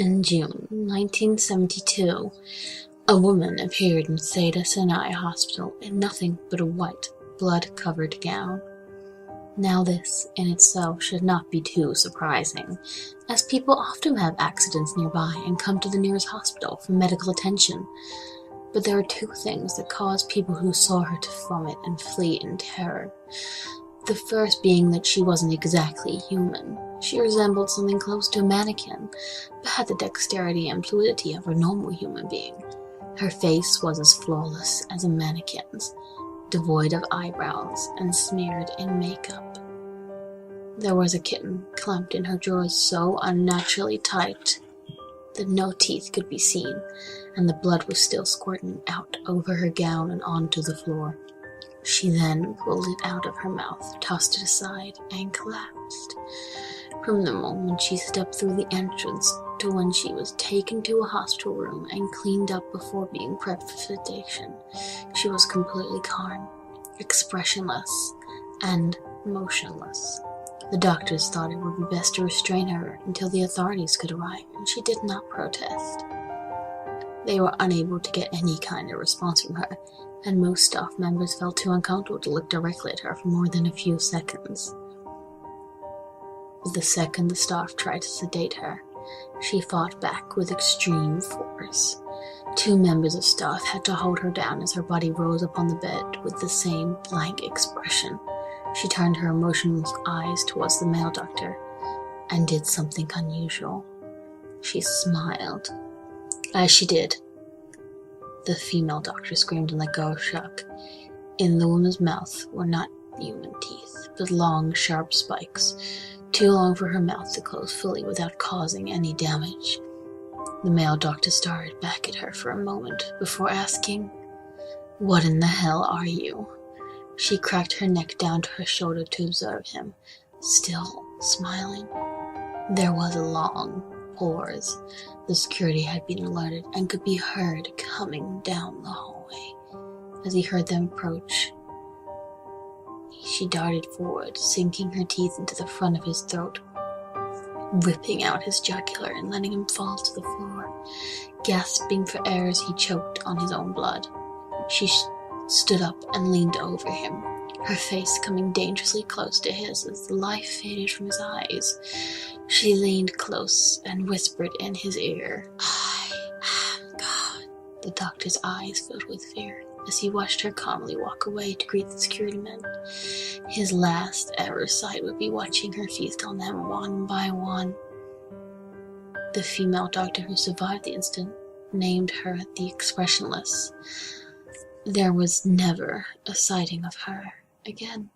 In June 1972, a woman appeared in Seda Sinai Hospital in nothing but a white, blood-covered gown. Now this, in itself, should not be too surprising, as people often have accidents nearby and come to the nearest hospital for medical attention. But there are two things that caused people who saw her to vomit and flee in terror. The first being that she wasn't exactly human. She resembled something close to a mannequin, but had the dexterity and fluidity of a normal human being. Her face was as flawless as a mannequin's, devoid of eyebrows and smeared in makeup. There was a kitten clamped in her drawers so unnaturally tight that no teeth could be seen, and the blood was still squirting out over her gown and onto the floor. She then pulled it out of her mouth, tossed it aside, and collapsed. From the moment she stepped through the entrance to when she was taken to a hospital room and cleaned up before being prepped for sedation, she was completely calm, expressionless, and motionless. The doctors thought it would be best to restrain her until the authorities could arrive, and she did not protest. They were unable to get any kind of response from her, and most staff members felt too uncomfortable to look directly at her for more than a few seconds. The second the staff tried to sedate her, she fought back with extreme force. Two members of staff had to hold her down as her body rose up on the bed with the same blank expression. She turned her emotionless eyes towards the male doctor and did something unusual. She smiled. As she did, the female doctor screamed and let go of shock. In the woman's mouth were not human teeth, but long, sharp spikes, too long for her mouth to close fully without causing any damage. The male doctor stared back at her for a moment before asking, "What in the hell are you?" She cracked her neck down to her shoulder to observe him, still smiling. There was a long pause. The security had been alerted and could be heard coming down the hallway. As he heard them approach, she darted forward, sinking her teeth into the front of his throat, ripping out his jugular and letting him fall to the floor. Gasping for air as he choked on his own blood, she stood up and leaned over him, her face coming dangerously close to his as the life faded from his eyes. She leaned close and whispered in his ear, "I am God." The doctor's eyes filled with fear as he watched her calmly walk away to greet the security men. His last ever sight would be watching her feast on them one by one. The female doctor who survived the incident named her the Expressionless. There was never a sighting of her again.